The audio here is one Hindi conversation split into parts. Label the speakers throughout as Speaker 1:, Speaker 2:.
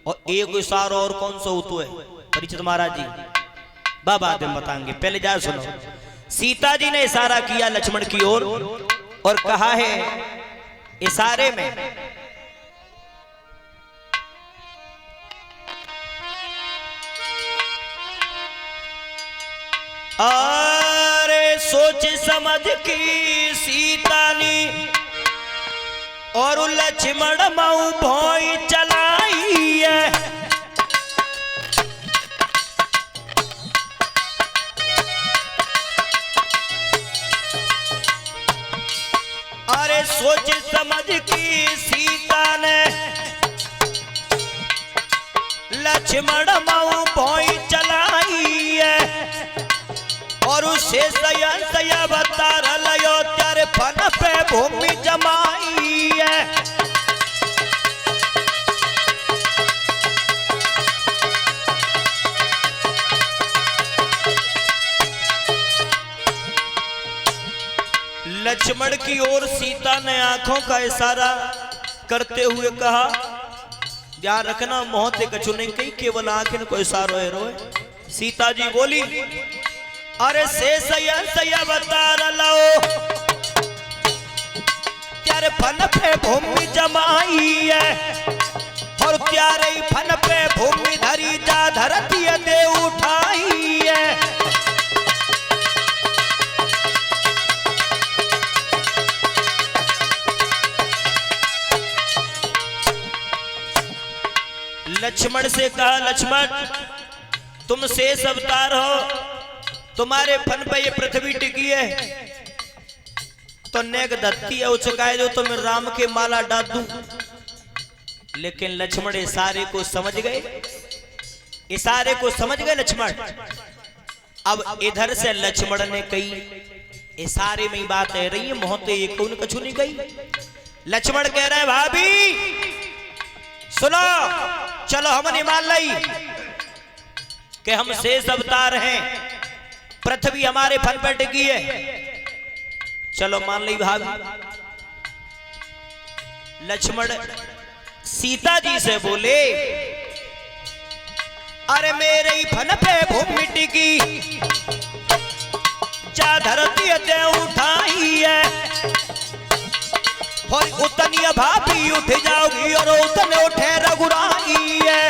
Speaker 1: और एक इशारा और कौन सा होता है परीक्षित महाराज जी बाबा दिन बताएंगे, पहले जा सुनो। सीता जी ने इशारा किया लक्ष्मण की ओर और कहा है इशारे में, अरे सोच समझ की सीता ने और लक्ष्मण माऊ भोई चलाई है। अरे सोच समझ की सीता ने लक्ष्मण माऊ भोई चलाई है और उसे सया बता रहा तेरे फन पे भूमि जमाई है। लक्ष्मण की ओर सीता ने आंखों का इशारा करते हुए कहा, ध्यान रखना मोहते कछु नहीं कही, केवल आंखें को इशारो है रोए। सीता जी बोली, अरे से सया बता रलाओ त्यारे फन पे भूमि जमाई है और त्यारे फन पे भूमि धरी जा धरती दे उठाई है। लक्ष्मण से कहा, लक्ष्मण तुम शेष अवतार हो, तुम्हारे फन पे ये पृथ्वी टिकी है, तो नेक धरती है उचकाए दो तो मैं राम के माला डाल दूं। लेकिन लक्ष्मण इशारे को समझ गए, इशारे को समझ गए लक्ष्मण। अब इधर से लक्ष्मण ने कही इशारे में ही बात है रही है, मोहते ये कौन कछु नहीं कही। लक्ष्मण कह रहे हैं भाभी सुनो, चलो हमने मान ली कि हम शेष अवतार हैं, पृथ्वी हमारे फन पर टिकी है, चलो मान ली भाभी। लक्ष्मण सीता जी से बोले, अरे मेरे ही फन पे भूमि टिकी जा धरती दे उठाई है और उतनी भाभी उठ जाओगी और उतने उठे रघुराई है।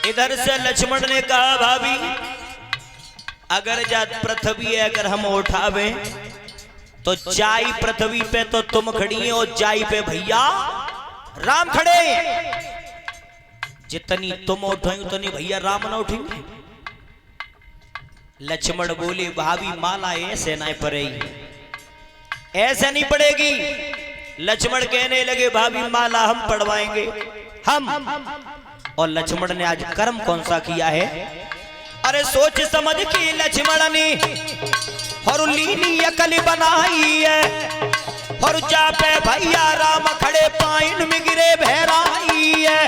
Speaker 1: इधर से लक्ष्मण ने कहा, भाभी अगर जात पृथ्वी है अगर हम उठावे तो जाई पृथ्वी पे तो तुम खड़ी है और जाई पे भैया राम खड़े, जितनी तुम उठाई उतनी भैया राम ना उठेंगे। लक्ष्मण बोले, भाभी माला ऐसे नहीं पड़ेगी, ऐसे नहीं पड़ेगी। लक्ष्मण कहने लगे, भाभी माला हम पढ़वाएंगे हम। और लक्ष्मण ने आज कर्म कौन सा किया है, अरे सोच समझ की लक्ष्मण ने और लीनी अकली बनाई है और जा पे भैया राम खड़े पाइन में गिरे बहराई है।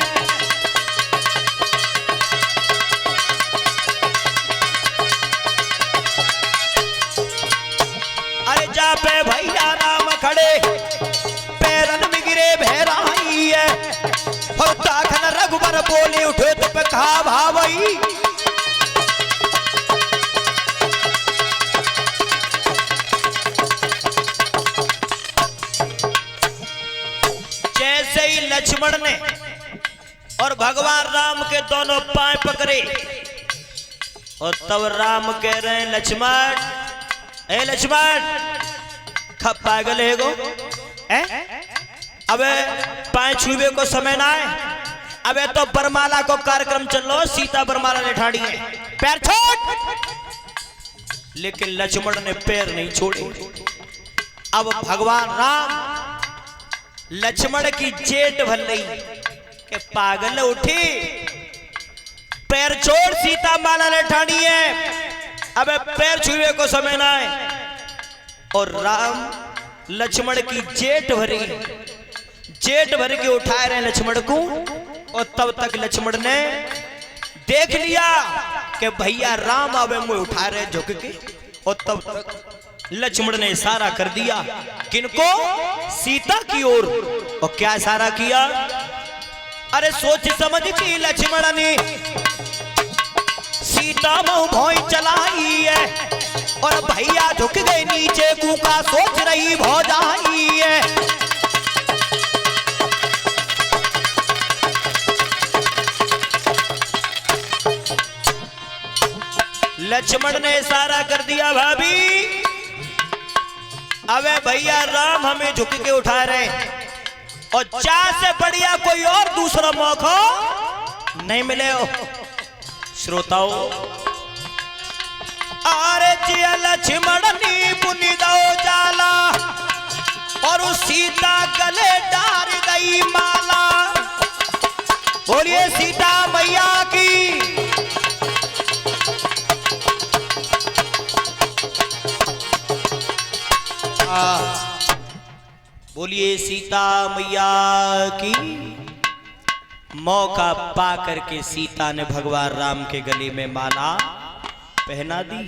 Speaker 1: अरे जा पे भैया राम खड़े पैरन में गिरे बहराई है और ताखन रघुबर बोले उठे तो पे कहा भावई। जैसे ही लक्ष्मण ने और भगवान राम के दोनों पांव पकड़े और तब राम कह रहे हैं, लक्ष्मण ए लक्ष्मण खप पागल है गो, अबे पांव छुए को समय ना है, अबे तो बरमाला को कार्यक्रम चल लो, सीता बरमाला ने ठाड़ी है, पैर छोड़। लेकिन लक्ष्मण ने पैर नहीं छोड़े। अब भगवान राम लक्ष्मण की जेठ भर रही के पागल उठी, पैर छोड़, सीता माला ने ठाड़ी है, अबे पैर छुए को समय ना है। और राम लक्ष्मण की जेठ भरी, जेठ भर के उठाए रहे लक्ष्मण को। और तब तक लक्ष्मण ने देख लिया कि भैया राम आवे मुझे उठा रहे झुक के, और तब तक लक्ष्मण ने इशारा कर दिया, किनको? सीता की ओर। और क्या इशारा किया? अरे सोच समझ के लक्ष्मण ने सीता मुंह भौं चलाई है, और भैया झुक गए नीचे, कूका सोच रही भौजाई है। लक्ष्मण ने इशारा कर दिया, भाभी अबे भैया राम हमें झुक के उठा रहे, और चार से बढ़िया कोई और दूसरा मौका नहीं मिले। श्रोताओं, अरे जिया लक्ष्मण नी पुनि दो जाला, और उस सीता गले डार गई माला। बोलिए सीता मैया की। बोलिए सीता मैया की। मौका पा करके सीता ने भगवान राम के गले में माला पहना दी।